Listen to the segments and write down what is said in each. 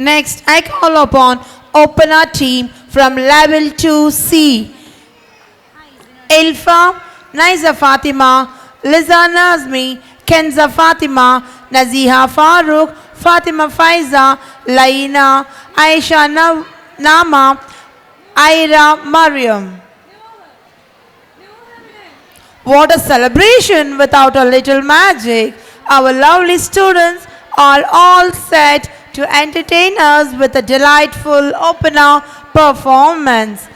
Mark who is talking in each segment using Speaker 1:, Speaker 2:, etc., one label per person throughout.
Speaker 1: Next, I call upon opener team from level 2C. Ilfa, Naiza Fatima, Liza Nazmi, Kenza Fatima, Naziha Farooq, Fatima Faiza, Laina, Aisha Nama, Aira Mariam. What a celebration without a little magic. Our lovely students are all set to entertain us with a delightful opener performance.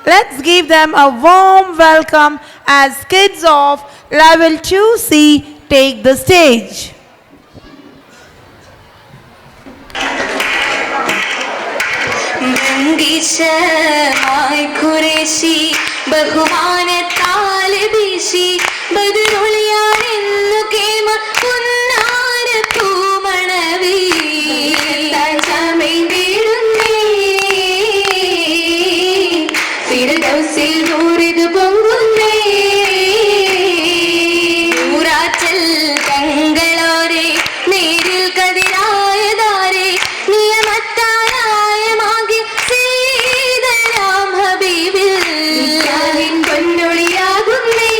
Speaker 1: Let's give them a warm welcome as kids of level 2C take the stage.
Speaker 2: ബംഗീശമായി Qureshi ബഹുമാനത്താൽ വീശി ബദറുളിയാണെന്നു കേമ പുന്നാര പൂമണവി ചമൈണ്ടിടുന്നേ ഫിർദൗസിൽ നൂറിത് പൊങ്ങുന്നേ ഊറാച്ചൽ തങ്ങളോരെ നേരിൽ കതിരായതാരെ നിയമത്താലായമാകി സീതരാം ഹബീബിൽ പൊന്നൊളിയാകുന്നേ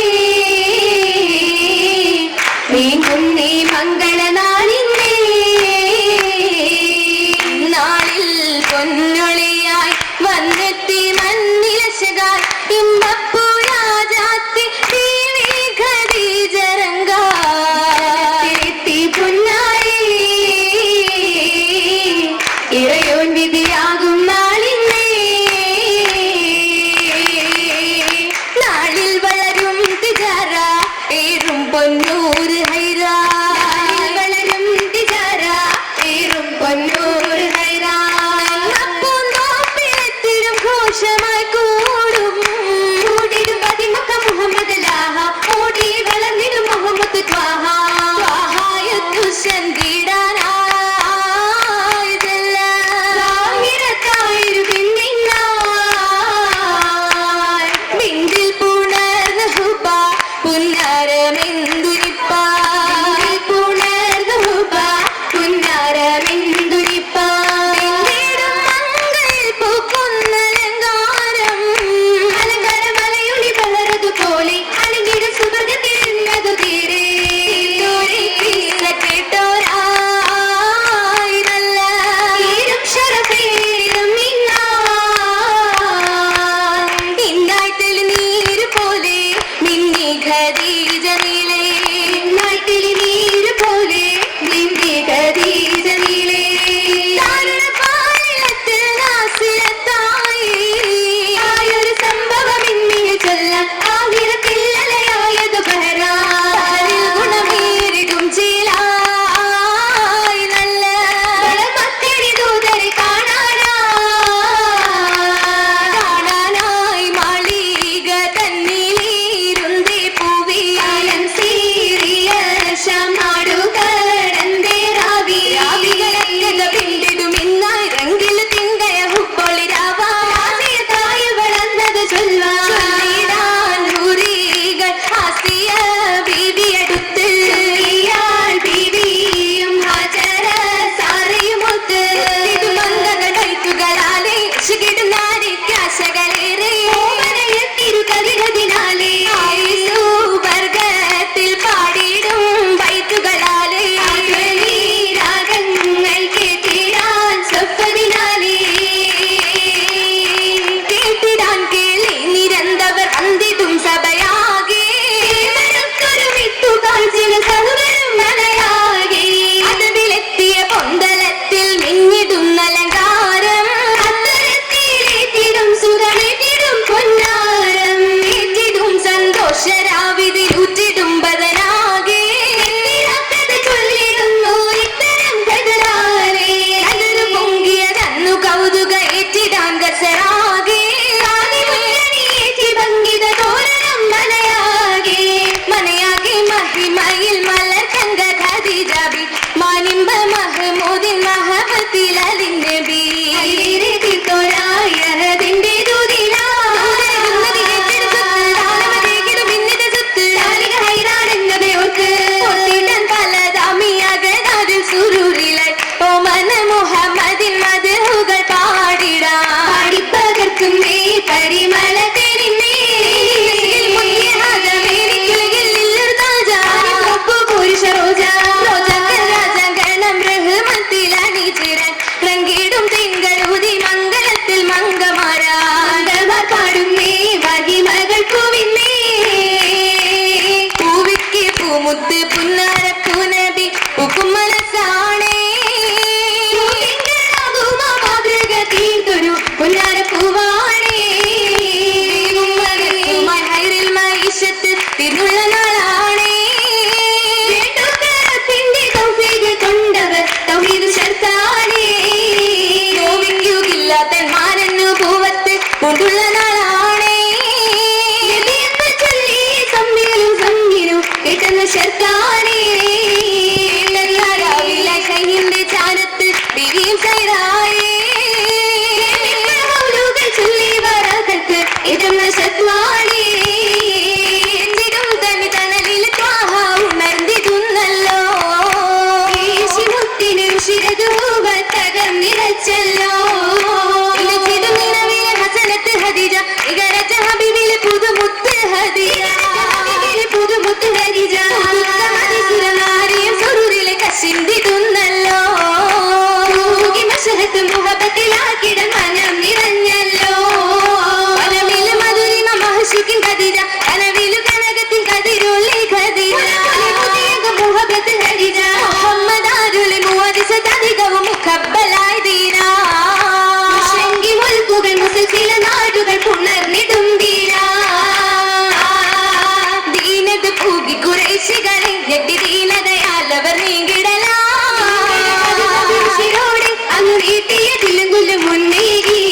Speaker 2: നൽകിയും സൈറായേ മൗലൂദ് ചൊല്ലി വറകത്ത് ഇതെന്ന സത്വാണി എന്തിടും തനി തണലിൽ ത്വാഹ ഉണർന്നിടുന്നല്ലോ മുത്തിന് ശിരതൂവത്തകം നിറച്ചല്ലോ ഇലച്ചിടും നിലവിലെ ഹസനത്ത് ഹദീജ ഇകരജ ഹബീബിലെ പുതുമുത്ത് ഹദീജ പുതുമുത്ത് ഹദീജ സുരനാരിയും സുരൂരിലെ കശിന്തിടുന്നല്ലോ മഷഹത്ത് മുഹബത്തിലാക്കിട മനം നിറഞ്ഞല്ലോ മനമിൽ മധുരിമ മഹർഷിക്കും ഖദീജ കനവിലു കനകത്തിൻ കതിരുള്ളി ഖദീജ മുഹബത്ത് ഖദീജ മുഹമ്മദാരുളി മുഅജിസതധികവും മുഖബ്ബലായി ദീനാ ശൃംഗി മുൽക്കുകൾ മുസൽസില നാടുകൾ പുണർന്നിടും ദീനാ ദീനത് പൂകി കുറേശികളെ ഞെട്ടി ദീനതയാലവർ നീങ്ങിടലാ അന്ന് വീട്ടിയതിലും കൊല്ലും മുന്നേകി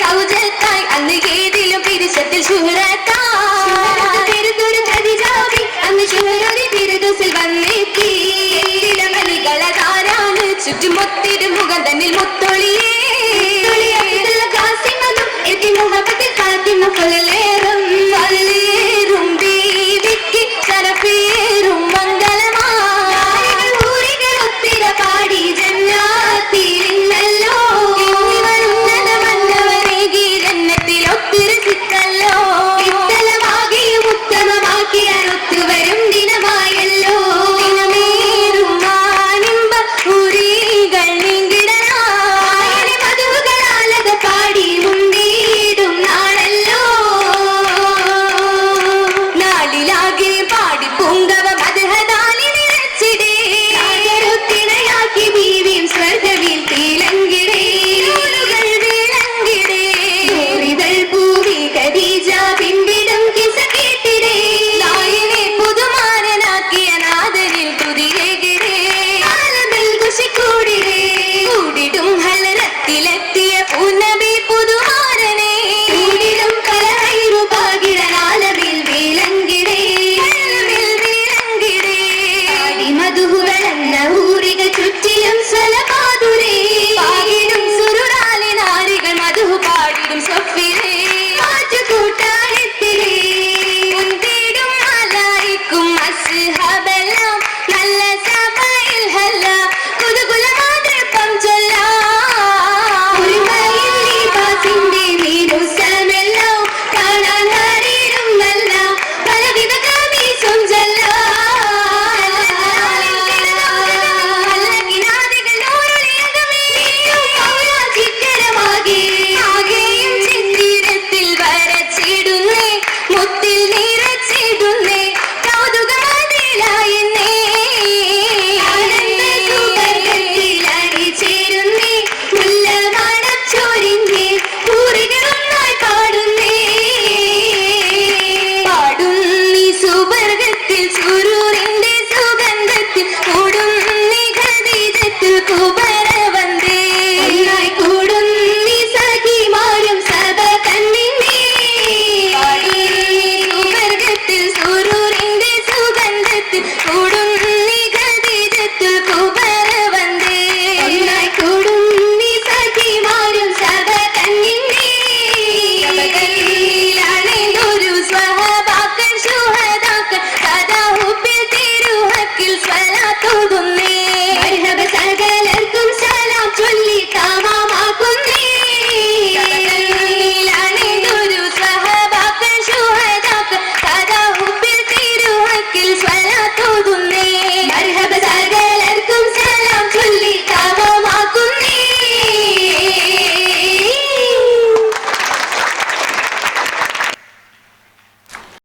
Speaker 2: സൗജത്തായി അന്ന് ഏതിലും പിരിശത്തിൽ ശുഹ്റത്താരുതൊരു ഖദീജാബി അന്ന് ശുഹ്റൊരു തിരുദുസിൽ വന്നെത്തി മലികളതാരാണ് ചുറ്റുമൊത്തിരു മുഖം തന്നിൽ മുത്തൊളി